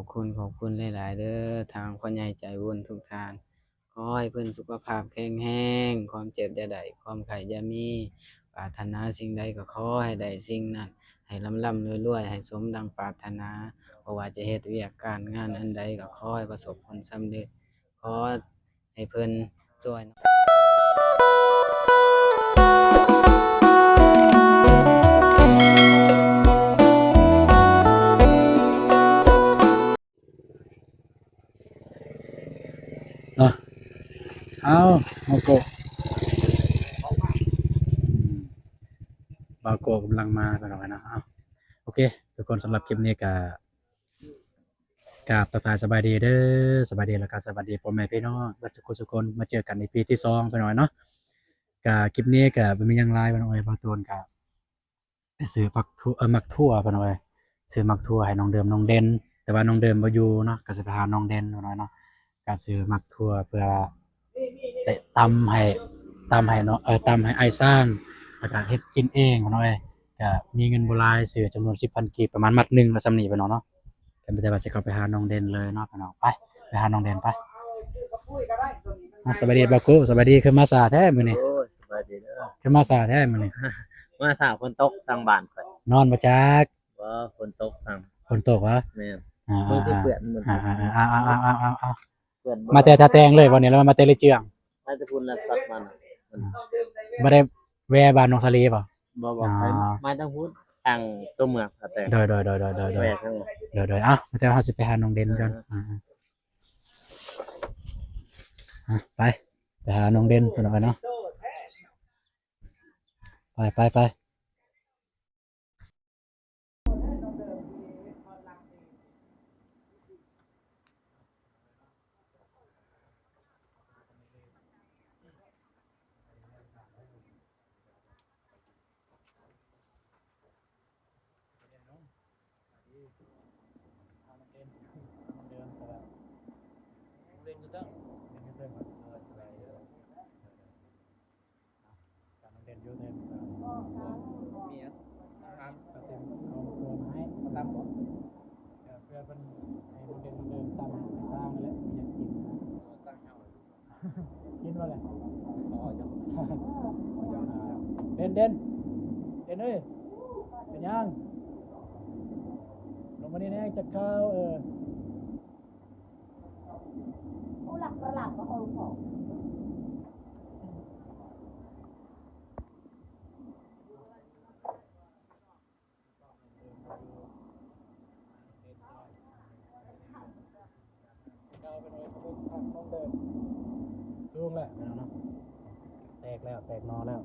ขอบคุณหลายๆเด้อทางพ่อใหญ่ใจบุญทุกท่านขอให้เพิ่นสุขภาพแข็งแรงความเจ็บอย่าได้ความไข้อย่ามีปรารถนาสิ่งใดก็ขอให้ได้สิ่งนั้นให้ร่ำๆรวยๆให้สมดังปรารถนาบ่ว่าจะเฮ็ดเวียกการงานอันใดก็ขอให้ประสบผลสำเร็จขอให้เพิ่นช่วย เนาะเอาบาโกะบาโกะกำลังมาไปหน่อยนะเอาโอเคทุกคนสำหรับคลิปนี้ก็กราบทักทายสบายดีเด้อสบายดีแล้วก็สวัสดีพ่อแม่พี่น้องเบิดทุกคนมาเจอกันในปีที่2ไปหน่อยเนาะก็คลิปนี้ก็บ่มีหยังหลายไปหน่อยบางตนก็ไปซื้อมักทั่วไปหน่อยซื้อมักทั่วให้น้องเดิมน้องเด่นแต่ว่าน้องเดิมบ่อยู่เนาะก็สิไปหาน้องเด่นไปหน่อยเนาะก็ซื้อมักทั่วเพื่อได้ตำให้เนาะตำให้อ้ายสร้างแล้วก็เฮ็ดกินเองไปหน่อยก็มีเงินบ่หลายซื้อจำนวน 10,000 กีบประมาณมัดหนึงแล้วส่ำนี้ไปเนาะ กันไปแต่ว่าสิเข้าไปหาน้องเด่นเลยเนาะพี่น้องไปหาน้องเด่นไปสวัสดีบากูสวัสดีคือมาสาแท้มื้อนี้โอ้ยสบายดีเด้อคือมาสาแท้มื้อนี้มาสาวฝนตกทางบ้านข่อยนอนบ่จักว่าฝนตกทางฝนตกวะแม่นอ่เบิ่งที่เปื้อนมัน ๆเปื้อนๆมาแต่ท่าแตงเลยวันนี้แล้วมาแต่เลยเจืองน่าจะพุ่นละสัตว์มันบ่ได้แวะบ้านน้องทะเลบ่บ่ไปมาทางพุ้นทางตัวเมืองค่ะแต่โดยแวะทาง เอ้าแต่ว่าเฮาสิไปหาน้องเด่นก่อนไปหาน้องเด่นพุ่นเอาเนาะไปกินว่าอะไรเด่นเอ้ยเป็นยังลงมานี่แน่จักข้าวผู้หลักประหลักก็คงของสูงแล้วเนาะแตกนอแล้ว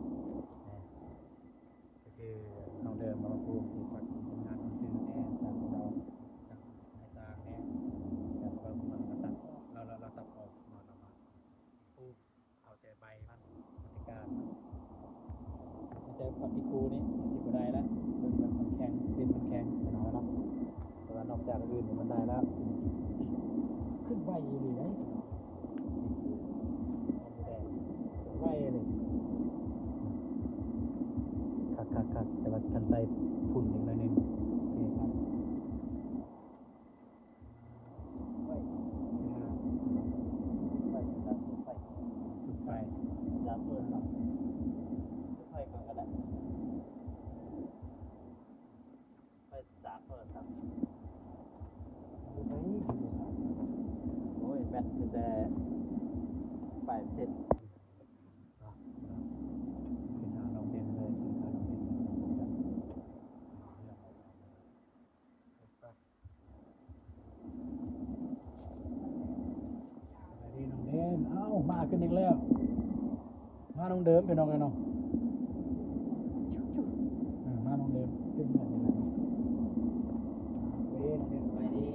ก็คือน้องเดิมมาพูดที่พักทำงานซื้อแน่ตามเราจากไอ้สร้างแน่จากเรากำลังตัดเราตัดออกมาพูดเอาแต่ใบมันปฏิการแต่กับอีกูนี่10ได้แล้วมันแข็งดินมันแข็งน้อยเนาะแต่ว่านอกจากอื่นมันได้แล้วขึ้นใบอยู่ดีนะไว้เลยคักแต่ว่าคันใส่ฝุ่นอีกหน่อยนึงโอเคครับสุดไฟยาเปิดครับไฟก่อนก็ได้ไฟสาดเปิดครับโอ้ยแบตมันจะไฟเสร็จขึ้นหาน้องเด่นเลยขึ้นหาน้องเด่นสวัสดีน้องเด่นเอ้ามาขึ้นอีกแล้วมาน้องเดิมไปน้องไงน้องมาน้องเดิมขึ้นเนี่ยนี่แหละไปดี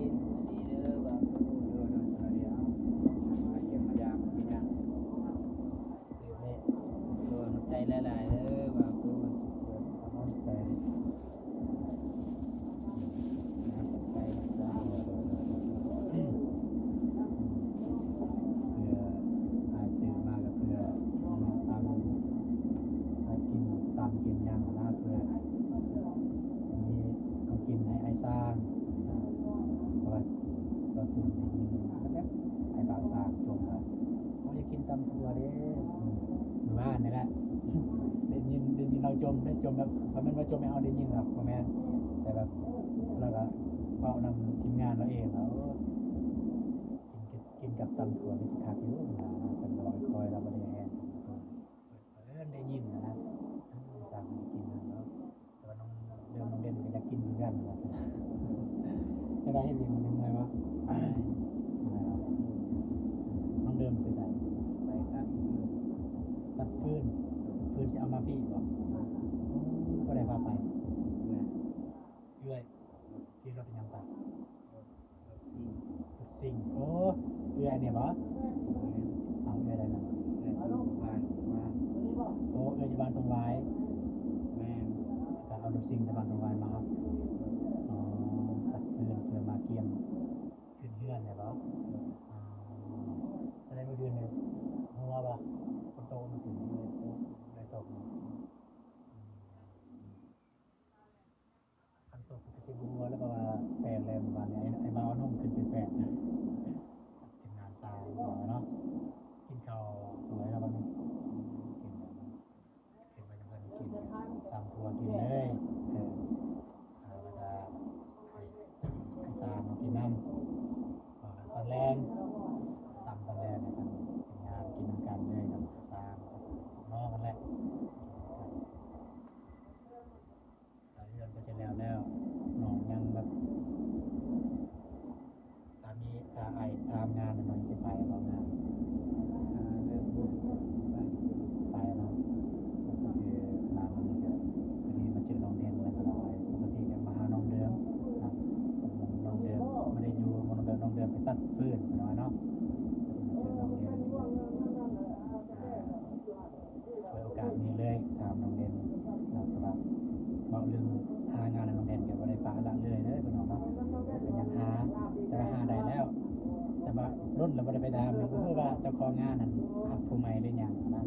เด้อบ่าวสวัสดีเอามาเยี่ยมมายามพี่น้องซื้อนี่ตัวใจหลายๆเด้อบ่าวตูน น้องใส่ไปรักษาเพื่ออายซื้อมากับเพื่อน้องตาม บ้านนี่แหละได้ยินเราจมแบบเพราะมันว่าจมไม่เอาได้ยินครับพ่อแม่แต่แบบเราก็เฝ้านำทีมงานเราเองแล้วกินกับตำถั่วที่สิคักอยู่นะเป็นรอยคอยเราบ่ได้แห้งได้ยินนะสั่งกินแล้วแต่ว่าน้องเด่นก็อยากกินเหมือนกันนะจะได้ให้ดีมันยังไงวะน้องเดิมไปใส่ ไปตัดตัดฟืนจะเอามาพี่บอกก็ได้พาไปเรื่อยที่เราเป็นยังไงสิ่งโอ้เรื่อยเนี่ยบ่เอาเรื่อยอะไรนะโอ้เรื่อยจะบานตรงไว้แต่เอาลูกสิ่งจะบานตรงไว้มาครับอ๋อตัดฟืนเพื่อมาเกี่ยมขึ้นเรื่อยเนี่ยบ่จะได้มาเดือนเนี่ยหัวบ่คนโตมันถึงเลยตกคันตกก็สิบัวแล้วก็ว่าแปลงแล้ววันนี้ไอ้บ่าวนุ่มขึ้นเป็นแปลงทีมงานทรายเนาะกินข้าวสวยแล้ววันนี้กินไปจนกินตามทัวร์กินเลยแล้วก็ให้สามกินน้ำตอนแรกตำตอนแรกเนี่ยทีมงานกินกันเลยกับสามน้องกันแหละเรื่องก็เสร็จแล้วน้องยังแบบตามนี้ตามตามงานหน่อยจะไปบางงานไปเนาะก็คือร้านนี้ก็พอดีมาเจอน้องเด่นแล้วก็ลอยปกติก็มาหาน้องเดิมนะน้องเดิมไม่ได้อยู่น้องเดิมไปตัดฟืนหน่อยเนาะมาเจอน้องเด่นสวยโอกาสนี้เลยถามน้องเด่นนะครับบอกเรื่องหางานน้องเด่นกับอะไรปะละเลยเป็นน้องเนาะเป็นยังหาแต่ว่าหาได้แล้วแต่ว่ารุ่นเราไม่ได้ไปตามเลยเพราะว่าเจ้าของงานนั้นหักผู้ใหม่ได้ยังนะ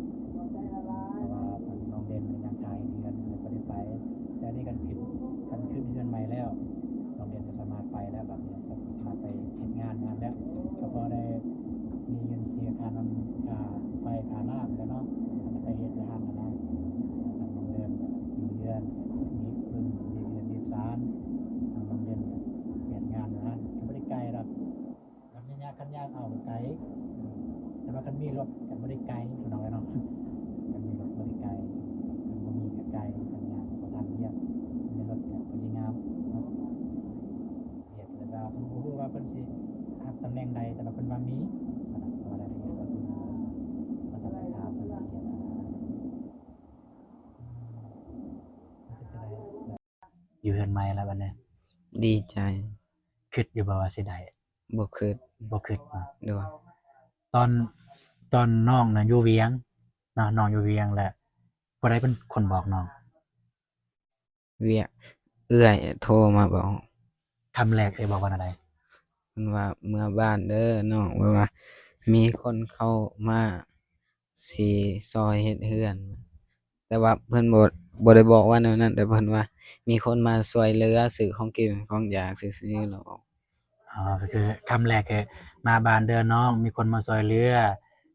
เพราะว่าตอนน้องเด่นยังขายเดือนเลยไม่ได้ไปแต่นี่กันขึ้นเดือนใหม่แล้วน้องเด่นจะสามารถไปแล้วแบบนี้สามารถไปเห็นงานแล้วก็พอได้มีเงินเสียค่าน้ำค่าไฟค่าน้ำแล้วเนาะไปเห็นงานนะทางน้องเด่นอยู่เดือนนี้เพิ่งมีสารทางน้องเด่นเปลี่ยนงานนะก็ไม่ได้ไกลหรอกคันยากเอาไกลแต่ว่าคันมีรถกันไม่ได้ไกลคุณน้องเนาะกันมีรถไม่ได้ไกลกันบ่มีกับไกลคันยากก็ทำเยี่ยมในรถเนี่ยพอดีงามเนาะเหตุแล้วก็ผมรู้ว่าเพิ่นสิหับตำแหน่งใดแต่ว่าเพิ่นว่ามีว่าได้เรียนว่าเพิ่นมาทำให้ถามเพิ่นละเอียดรู้สึกจะได้อยู่เฮือนใหม่แล้วบัดนี้ ดีใจ คิดอยู่บ่ว่าสิได้ บ่คิด บ่คิดมา โดย ตอนน้องน่ะอยู่เวียงเนาะน้องอยู่เวียงแหละบ่ได้เป็นคนบอกน้อง เวียกเอื้อยโทรมาบอก คำแรกบอกว่าอะไร เพิ่นว่าเมื่อบ้านเด้อน้องว่ามีคนเข้ามาสิซอยเฮ็ดเฮือน แต่ว่าเพิ่นบ่ได้บอกว่าแนวนั้นแต่เพิ่นว่ามีคนมาช่วยเหลือซื้อของกินของอยากซื่อๆหรอก ก็คือคำแรกคือมาบ้านเด้อน้องมีคนมาซอยเหลือ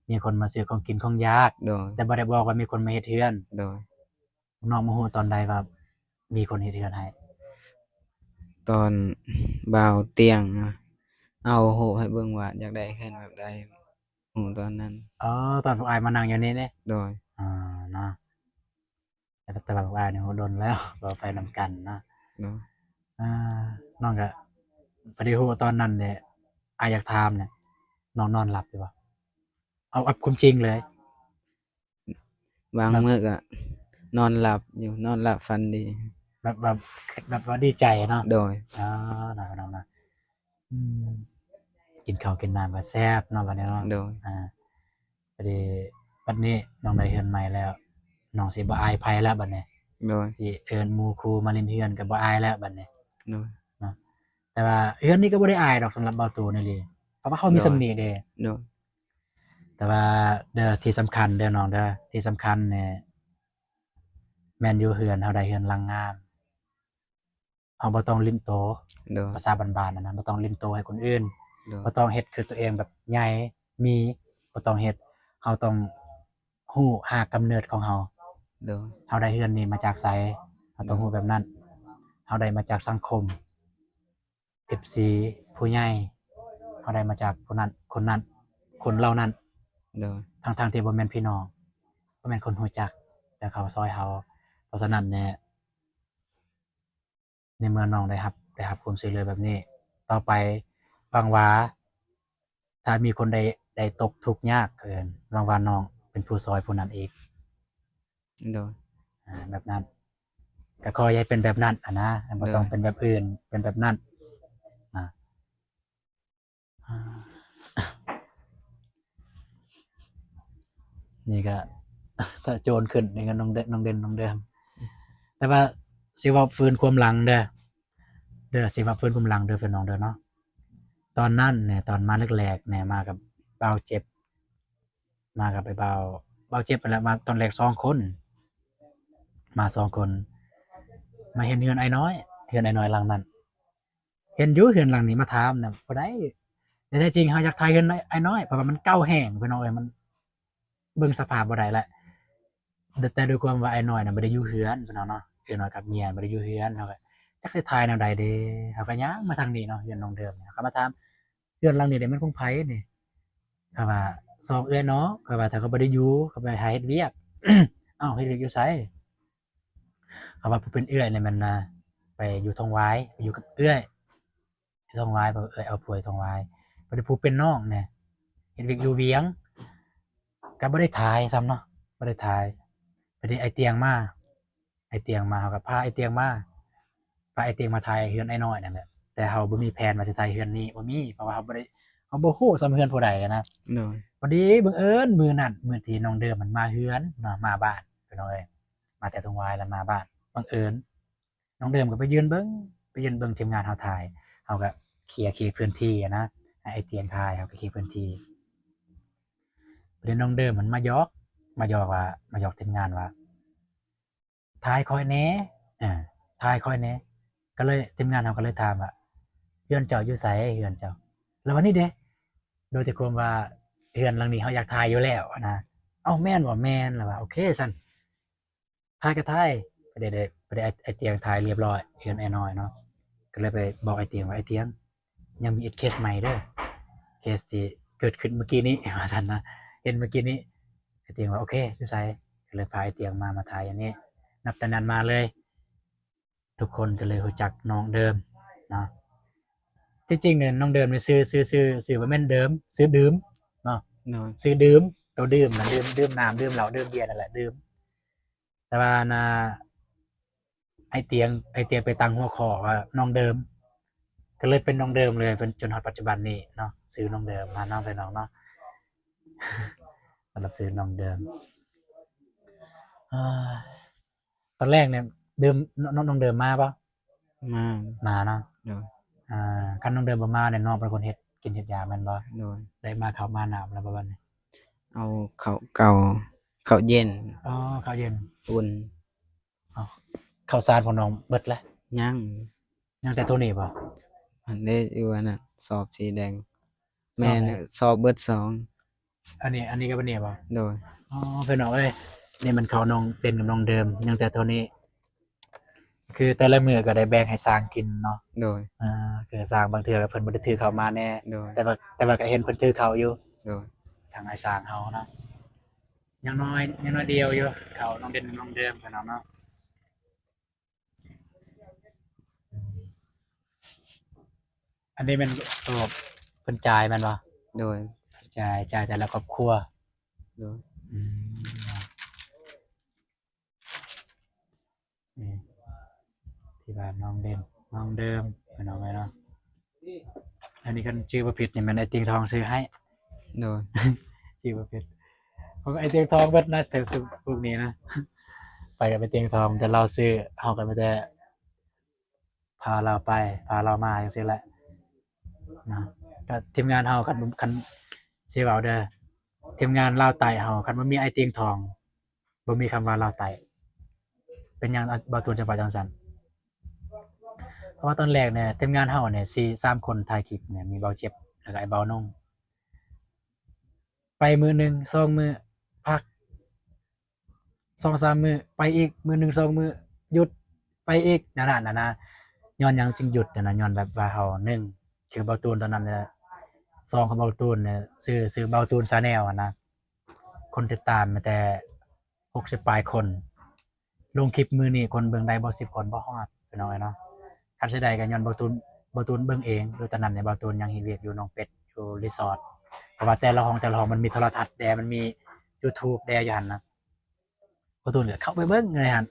มีคนมาซื้อของกินของยาก โดย แต่บ่ได้บอกว่ามีคนมาเฮ็ดเฮือน โดย น้องมาฮู้ตอนใดว่ามีคนเฮ็ดเฮือนให้ ตอนบ่าวเตียงเอารูปให้เบิ่งว่าอยากได้เฮือนแบบใดฮู้ตอนนั้น ตอนพวกอ้ายมานั่งอยู่นี่เด้ โดย เนาะแต่ว่าพวกอ้ายนี่โหดนแล้วบ่ไปนำกันเนาะ โดย น้องก็พอดีฮู้ตอนนั้นเนี่ยอ้ายอยากถามเนี่ยน้องนอนหลับอยู่บ่เอาความจริงเลย บางมื้อก็นอนหลับอยู่นอนหลับฝันดี แบบว่าดีใจเนาะ โดย น้องนะกินข้าวกินน้ำก็แซ่บเนาะบัดนี้เนาะ โดย พอดีบัดนี้น้องได้เฮือนใหม่แล้วน้องสิบ่อายไผแล้วบัดนี้ โดย สิเอิ้นหมู่ครูมาเล่นเฮือนก็บ่อายแล้วบัดนี้ โดย แต่ว่าเฮือนนี่ก็บ่ได้อายดอกสำหรับเบาตูนี่เลยเพราะว่าเขามีสำนีเด้ โดย แต่ว่าที่สำคัญเด้อน้องเด้อที่สำคัญเนี่ยแม่นอยู่เฮือนเฮาได้เฮือนหลังงามเฮาบ่ต้องลิ้นโต โดย ภาษาบ้านๆนะบ่ต้องลิ้นโตให้คนอื่น โดย บ่ต้องเฮ็ดคือตัวเองแบบใหญ่มีบ่ต้องเฮ็ดเฮาต้อง ฮู้หากกำเนิดของเฮา โดย เฮาได้เฮือนนี้มาจากไสเฮาต้องฮู้แบบนั้นเฮาได้มาจากสังคม FC ผู้ใหญ่เฮาได้มาจากผู้นั้นคนนั้นคนเหล่านั้น โดย ทั้งๆที่บ่แม่นพี่น้องบ่แม่นคนรู้จักแต่เขาซอยเฮาเพราะฉะนั้นเนี่ยในเมื่อน้องได้รับความช่วยเหลือแบบนี้ ต่อไปหวังว่าถ้ามีคนใดตกทุกข์ยากเกินหวังว่าน้องเป็นผู้ซอยผู้นั้นอีก โดย แบบนั้นก็ขอให้เป็นแบบนั้นนะบ่ต้องเป็นแบบอื่นเป็นแบบนั้นอ่าอ่านี่ก็ ถ้าโจรขึ้นนี่ก็น้องเดิมแต่ว่าสิว่าฟื้นความหลังเด้อสิว่าฟื้นความหลังเด้อเพิ่นน้องเด้อเนาะตอนนั้นเนี่ยตอนมาแรกๆเนี่ยมากับเบาเจ็บมากับไอ้เบาเจ็บไปแล้วมาตอนแรก2คนมา2คนมาเห็นเฮือนไอ้น้อยเฮือนไอ้น้อยหลังนั้นเห็นอยู่เฮือนหลังนี้มาถามน่ะบ่ได้แต่แท้จริงเฮาอยากถ่ายเฮือนไอ้น้อยเพราะว่ามันเก่าแห้งเพิ่นน้องเอ้ยมันเบิ่งสภาพบ่ได้แล้วแต่ด้วยความว่าไอ้น้อยน่ะบ่ได้อยู่เฮือนเพิ่นเนาะไอ้น้อยกับเมียบ่ได้อยู่เฮือนเฮาก็จักสิถ่ายแนวใดเด้เฮาก็ย่างมาทางนี้เนาะเฮือนน้องเดิมเขามาถามเฮือนหลังนี้ได้มันของไผนี่เขาว่าสองเอื้อยเนาะเขาว่าถ้าเขาบ่ได้อยู่เขาไปหาเฮ็ดเวียก อ้าวเฮ็ดเวียกอยู่ไสเขาว่าผู้เป็นเอื้อยนี่มันน่ะไปอยู่ทองหวายไปอยู่กับเอื้อยที่ทองหวายเพราะเอื้อยเอาผัวอยู่ทองหวายบ่ได้ผู้เป็นน้องเนี่ยเฮ็ดเวียกอยู่เวียงก็บ่ได้ถ่ายซ้ำเนาะบ่ได้ถ่ายพอดีไอ้เตียงมาเขาก็พาไอ้เตียงมาถ่ายเฮือนไอ้น้อยนั่นแหละแต่เฮาบ่มีแผนว่าสิถ่ายเฮือนนี้บ่มีเพราะว่าเฮาบ่ฮู้ซ้ำเฮือนผู้ใดอะนะ โดย พอดีบังเอิญมื้อนั้นมื้อที่น้องเดิมมันมาเฮือนเนาะมาบ้านพี่น้องเอ้ยมาแต่ทงวายแล้วมาบ้านบังเอิญน้องเดิมก็ไปยืนเบิ่งทีมงานเฮาถ่ายเฮาก็เคลียร์พื้นที่อะนะให้ไอ้เตียงถ่ายเฮาก็เคลียร์พื้นที่ประเด็นน้องเดิมมันมาหยอกทีมงานว่าถ่ายค่อยแหน่ถ่ายค่อยแหน่ก็เลยทีมงานเฮาก็เลยถามว่าเฮือนเจ้าอยู่ไสเฮือนเจ้าแล้ววันนี้เด้โดยที่ความว่าเฮือนหลังนี้เฮาอยากถ่ายอยู่แล้วนะเอ้าแม่นบ่แม่นแล้วว่าโอเคซั่นถ่ายก็ถ่ายไปได้ไอ้เตียงถ่ายเรียบร้อยเฮือนไอ้น้อยเนาะก็เลยไปบอกไอ้เตียงว่าไอ้เตียงยังมีอีกเคสใหม่เด้อเคสที่เกิดขึ้นเมื่อกี้นี้ว่าซั่นนะเห็นเมื่อกี้นี้ไอ้เตียงว่าโอเคอยู่ไสก็เลยพาไอ้เตียงมาถ่ายอันนี้นับแต่นั้นมาเลย ทุกคนก็เลยรู้จักน้องเดิมเนาะที่จริงเนี่ยน้องเดิมเนี่ยซื้อว่าแม่นเดิมซื้อดื่มเนาะ โดย ซื้อดื่มตัวดื่มนะดื่มน้ำดื่มเหล้าดื่มเบียร์นั่นแหละดื่มแต่ว่านะไอเตียงไปตั้งหัวข้อว่าน้องเดิม ก็เลยเป็นน้องเดิมเลยเป็นจนถึงปัจจุบันนี้เนาะซื้อน้องเดิมมาน้องไปน้องเนาะ สำหรับซื้อน้องเดิมอ่าตอนแรกเนี่ยเดิมน้องเดิมมาปะ มา เนาะ โดย คันน้องเดิมบ่มาเนี่ยน้องเป็นคนกินเฮ็ดยาแม่นบ่ โดย ได้มาข้าวมาน้ำแล้วประมาณนี้ เอาข้าวเก่าข้าวเย็น อ๋อข้าวเย็น อุ่น ข้าวสารของน้องเบิดแล้ว ยัง ยังแต่ตัวนี้บ่ อันได้อยู่อันน่ะสอบสีแดง แม่น่ะสอบเบิด2 อันนี้ก็บ่นี่บ่ โดย อ๋อเพิ่นน้องเอ้ยนี่มันข้าวน้องเป็นกับน้องเดิมยังแต่ตัวนี้ คือแต่ละมื้อก็ได้แบ่งให้สร้างกินเนาะ โดย คือสร้างบางเทื่อก็เพิ่นบ่ได้ถือข้าวมาแน่ โดย แต่ว่าก็เห็นเพิ่นถือข้าวอยู่ โดย ทางไอ้สร้างเฮาเนาะยังน้อยเดียวอยู่ข้าวน้องเด่นน้องเดิมเพิ่นเนาะอันนี้มันตัวเพิ่นจ่ายแม่นบ่ โดย จ่ายแต่ละครอบครัว โดย นี่ที่บ้านน้องเด่นน้องเดิมเป็นน้องไงเนาะอันนี้กันชื่อประผิดนี่มันไอเตียงทองซื้อให้ โดย ชื่อประผิดเพราะไอเตียงทองเบิดนะแต่สุพวกนี้นะไปกับไอเตียงทองแต่เราซื้อเอากันไปแต่พาเรามาอย่างนี้แหละนะก็ทีมงานเฮาคันสิเว้าเด้อทีมงานลาวไต่เฮาคันบ่มีไอเตียงทองบ่มีคำว่าลาวไต่เป็นหยังบ่ตูนจังหวัดจังซั่นเพราะว่าตอนแรกเนี่ยทีมงานเฮาเนี่ย3คนถ่ายคลิปเนี่ยมีเบาเจ็บแล้วก็ไอ้เบานงไปมื้อนึง2มื้อพัก 2-3 มื้อไปอีกมื้อหนึ่ง2มื้อหยุดไปอีกนั่นน่ะนะย้อนหยังจึงหยุดนั่นน่ะย้อนแบบว่าเฮา1คือเบาตูนตอนนั้นเนี่ย2ของเบาตูนเนี่ยชื่อเบาตูน Channel อะนะคนติดตามมีแต่60ปลายคนลงคลิปมื้อนี้คนเบิ่งได้บ่10คนบ่ฮอดพี่น้องเอ้ยเนาะคันสิได้ก็ย้อนเบาตูนเบิ่งเองโดยตอนนั้นเนี่ยเบาตูนยังเฮ็ดเวียกอยู่หนองเป็ดอยู่รีสอร์ทเพราะว่าแต่ละห้องมันมีโทรทัศน์แดมันมี YouTube แดอยู่หั่นนะ ประตูเหลือเข้าไปเบิ่งเลยฮะ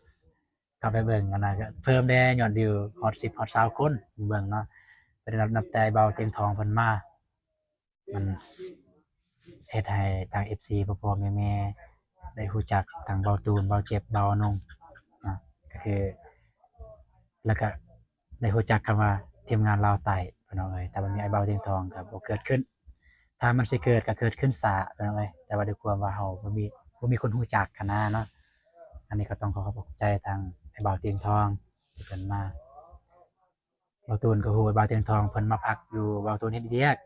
เข้าไปเบิ่งอันนั้นก็เพิ่มได้ยอดวิวฮอต10ฮอต20คนเบิ่งเนาะไปได้รับนับแต่เบาเตียงทองเพิ่นมามันเฮ็ดให้ทาง FC พ่อๆแม่ๆได้รู้จักทางเบาตูนเบาเจ็บเบานงอ่าก็คือแล้วก็ได้รู้จักคำว่าทีมงานลาวใต้พี่น้องเอ้ยถ้ามันมีไอ้เบาเตียงทองก็บ่เกิดขึ้นถ้ามันสิเกิดก็เกิดขึ้นช้าพี่น้องเอ้ยแต่ว่าด้วยความว่าเฮาบ่มีคนรู้จักหั้นนะเนาะ อันนี้ก็ต้องขอขอบใจทางไอ้บ่าวเตียงทองที่เพิ่นมาบ่าวตูนก็ฮู้ว่าบ่าวเตียงทองเพิ่นมาพักอยู่บ่าวตูนเฮ็ดเวียก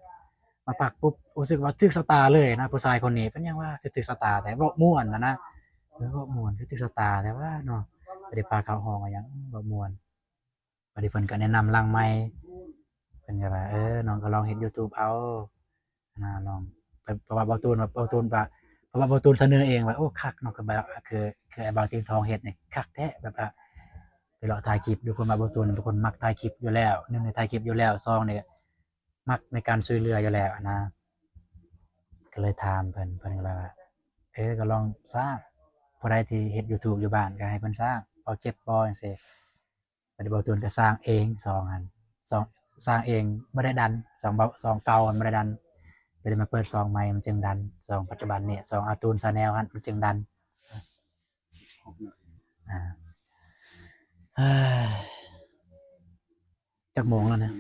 มาพักปุ๊บรู้สึกว่าถึกสตาร์เลยนะผู้ชายคนนี้เพิ่นยังว่าคือถึกสตาร์แต่เว้าม่วนนะเว้าม่วนคือถึกสตาร์แต่ว่าเนาะบ่ได้พาเข้าห้องว่าหยังเว้าม่วนบัดนี้เพิ่นก็แนะนำหลังไมค์เพิ่นก็ว่าน้องก็ลองเฮ็ด YouTube เอาลองเพิ่นเพราะว่าบ่าวตูนเพราะว่าบ่าวตูนเสนอเองว่าโอ้คักเนาะก็แบบคือไอ้บ่าวเตียงทองเฮ็ดนี่คักแท้แบบว่าไปเลาะถ่ายคลิปด้วยความว่าบ่าวตูนเป็นคนมักถ่ายคลิปอยู่แล้ว1นี่ถ่ายคลิปอยู่แล้ว2นี่มักในการช่วยเหลืออยู่แล้วนะก็เลยถามเพิ่นก็เลยว่าก็ลองสร้างผู้ใดที่เฮ็ด YouTube อยู่บ้านก็ให้เพิ่นสร้างเอาเจ็บบ่จังซี่บัดนี้บ่าวตูนก็สร้างเอง2อันสองสร้างเองบ่ได้ดัน2เก่ามันบ่ได้ดัน ก็เลยมาเปิดซองใหม่มันจึงดันซองปัจจุบันเนี่ยซองอาตูนซาแนลฮะมันจึงดันอ่าเฮ้ยจักโมงแล้วนะ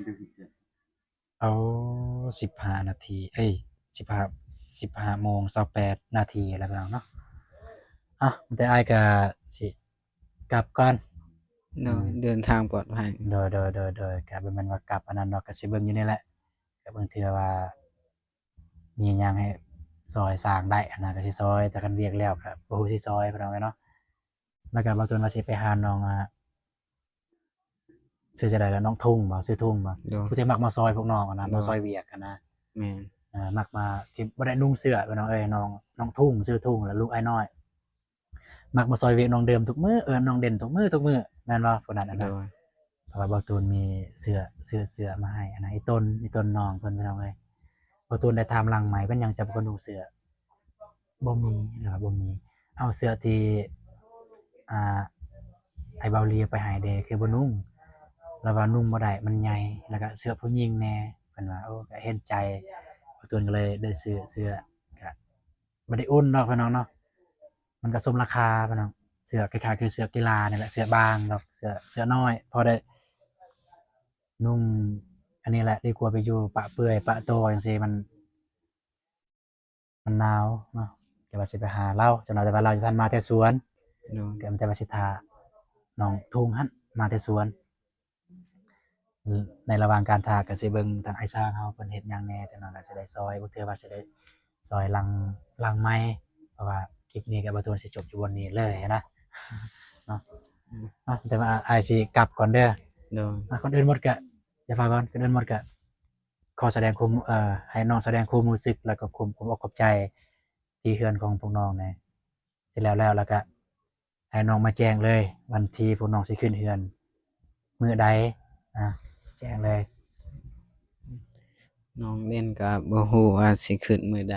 เอา15นาที15โมง28นาทีแล้วพี่น้องเนาะแต่อ้ายก็สิกลับก่อนเนาะเดินทางปลอดภัยโดยก็บ่แม่นว่ากลับอันนั้นเนาะก็สิเบิ่งอยู่นี่แหละก็เบิ่งเทื่อว่ามีหยังให้ซอยสร้างได้อันนั้นก็สิซอยแต่คันเวียกแล้วก็บ่ฮู้สิซอยพี่น้องเอ้ยเนาะ แล้วก็บางตนว่าสิไปหาน้องชื่อจะได้แล้วน้องทุ่งบ่ชื่อทุ่งบ่โดยผู้ที่มักมาซอยพวกน้องอะนะมาซอยเวียกอะนะ แม่นมักมาที่บ่ได้นุ่งเสื้อพี่น้องเอ้ยน้องทุ่งชื่อทุ่งแล้วลูกอ้ายน้อยมักมาซอยเวียกน้องเดิมทุกมื้อน้องเด่นทุกมื้อแม่นบ่ผู้นั้นอันโดนั้นยเพราะว่าบ่ตูนมีเสื้อมาให้อันนั้นไอ้ต้นน้องเพิ่นพี่น้องเอ้ยบ่ตูนได้ถามหลังใหม่เพิ่นยังจะบ่นุ่งเสื้อบ่มีนะครับบ่มีเอาเสื้อที่อ่าไอ้เบาลีเอาไปให้เด้คือบ่นุ่ง แล้วว่านุ่งบ่ได้มันใหญ่แล้วก็เสื้อผู้หญิงแหน่เพิ่นว่าโอ้ก็เห็นใจบ่ตูนก็เลยได้ซื้อเสื้อก็บ่ได้อุ่นเนาะพี่น้องเนาะมันก็สมราคาพี่น้องเสื้อคล้ายๆคือเสื้อกีฬานี่แหละเสื้อบางดอกเสื้อน้อยพอได้นุ่งอันนี้แหละดีกว่าไปอยู่ปะเปื่อยปะโตจังซี่มันหนาวเนาะก็ว่าสิไปหาเลาจังว่าแต่ว่าเราอยู่ท่านมาแต่สวนโดยก็แต่ว่าสิท่าน้องทุ่งหั้นมาแต่สวน ในระหว่างการทาก็สิเบิ่งทางอ้ายช้างเฮาเพิ่นเฮ็ดหยังแหน่จักหน่อยก็สิได้ซอยบ่เทื่อว่าสิได้ซอยหลังไมค์เพราะว่าคลิปนี้ก็บ่ทูนสิจบอยู่บนนี้เลยนะเนาะแต่ว่าอ้ายสิกลับก่อนเด้อโดยก่อนอื่นหมดก็อย่าพาก่อนก่อนอื่นหมดก็ขอแสดงความให้น้องแสดงความรู้สึกแล้วก็ความอกขอบใจที่เฮือนของพวกน้องแหน่เสร็จแล้วก็ให้น้องมาแจ้งเลยวันที่พวกน้องสิขึ้นเฮือนมื้อใดอ่าแจ้งเลย น้องเล่นก็บ่ฮู้ว่าสิขึ้นมื้อใด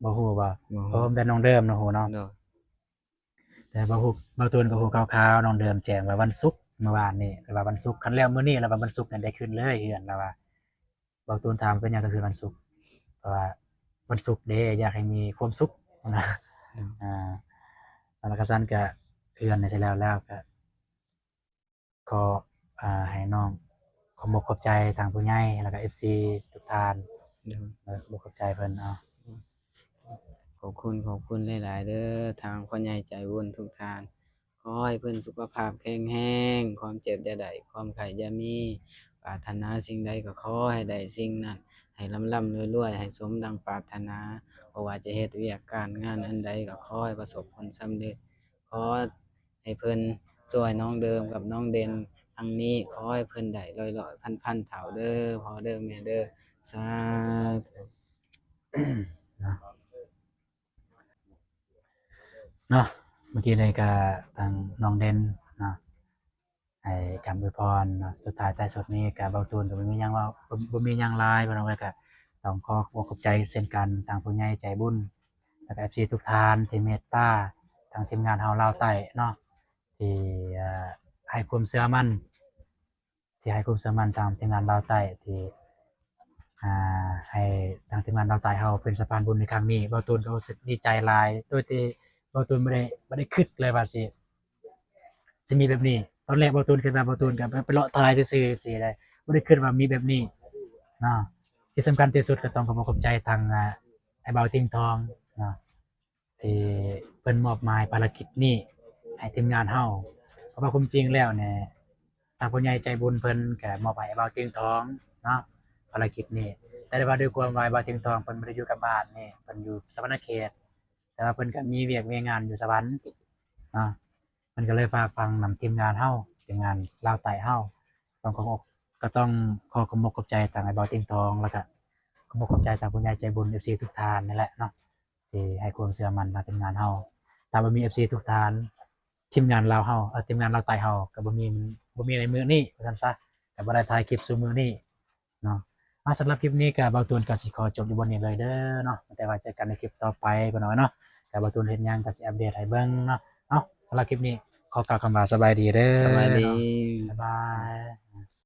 บ่ฮู้ว่าบ่เพฮู้ราะมันแต่น้องเดิมเนาะฮู้เนาะโดยแต่บ่ฮู้บ่ตูนก็ฮู้คร่าวๆน้องเดิมแจ้งว่าวันศุกร์เมื่อวานนี้ว่าวันศุกร์คันแล้วมื้อนี้แล้วว่าวันศุกร์นั้นได้ขึ้นเลยเฮือนแล้วว่าบ่ตูนถามเป็นหยังก็คือวันศุกร์เพราะว่าวันศุกร์เด้อยากให้มีความสุขนะอ่าแล้วก็ซั่นก็เฮือนนี่เสร็จแล้วก็ขอให้น้องขอบอกขอบใจทางผู้ใหญ่แล้วก็ FC ทุกท่านโดยบอกขอบใจเพิ่นขอบคุณหลายๆเด้อทางพ่อใหญ่ใจบุญทุกท่านขอให้เพิ่นสุขภาพแข็งแรงความเจ็บอย่าได้ความไข้อย่ามีปรารถนาสิ่งใดก็ขอให้ได้สิ่งนั้นให้ร่ำๆรวยๆให้สมดังปรารถนาบ่ว่าจะเฮ็ดเวียกการงานอันใดก็ขอให้ประสบผลสำเร็จ ขอให้เพิ่นช่วยน้องเดิมกับน้องเด่นครั้งนี้ขอให้เพิ่นได้ร้อยๆพันๆเท่าเด้อพ่อเด้อแม่เด้อสาธุ เนาะเนาะเมื่อกี้เลยก็ทางน้องเด่นเนาะให้คำอวยพรเนาะสุดท้ายท้ายสุดนี้ก็เบาตูนก็บ่มีหยังว่าบ่มีหยังหลายเพิ่นเอาไว้ก็ต้องขอบอกขอบใจเช่นกันทางผู้ใหญ่ใจบุญแล้วก็ FC ทุกท่านที่เมตตาทางทีมงานเฮาลาวใต้เนาะที่ให้ความเชื่อมั่นที่ให้ความเชื่อมั่นตามทีมงานลาวใต้ที่ ให้ทางทีมงานเราวใตายเฮาเป็นสะพานบุญในครั้งนี้เบาตูนก็รู้สึกดีใจหลายโดยที่เบาตูนบ่ได้คิดเลยว่าสิมีแบบนี้ตอนแรกเบาตูนคิดว่าเบาตูนก็ไปเลาะทายซื่อๆสิได้บ่ได้คิดว่ามีแบบนี้เนาะที่สำคัญที่สุดก็ต้องขอบอกขอบใจทางไอ้เบาติงทองเนาะที่เพิ่นมอบหมายภารกิจนี้ให้ทีมงานเฮาเพราะว่าความจริงแล้วเนี่ยทางผู้ใหญ่ใจบุญเพิ่นก็มอบให้ไอ้เบาติงทองเนาะภารกิจนี้ แต่ว่าด้วยความว่าบาเทิงทองเพิ่นบ่ได้อยู่กับบ้านนี่เพิ่นอยู่สวรรณเขตแต่ว่าเพิ่นก็มีเวียกมีงานอยู่สวรรค์เนาะเพิ่นก็เลยฝากฟังนำทีมงานเฮาทีมงานลาวใต้เฮาต้องขอบอกก็ต้องขอขอบคุณขอบใจทางไอ้บ่าวเทิงทองแล้วก็ขอบคุณขอบใจทางผู้ใหญ่ใจบุญ FC ทุกท่านนี่แหละเนาะที่ให้ความเชื่อมั่นทางทีมงานเฮาถ้าบ่มี FC ทุกท่านทีมงานลาวเฮาทีมงานลาวใต้เฮาก็บ่มีในมื้อนี้ว่าซั่นซะก็บ่ได้ถ่ายคลิปซุมื้อนี้เนาะ สำหรับคลิปนี้ก็เบาตูนก็สิขอจบอยู่บนนี้เลยเด้อเนาะแต่ว่าเจอกันในคลิปต่อไปก็น้อยเนาะแต่เบาตูนเฮ็ดหยังก็สิอัปเดตให้เบิ่งเนาะสำหรับคลิปนี้ขอกล่าวคำว่าสบายดีเด้อ สวัสดี บ๊ายบาย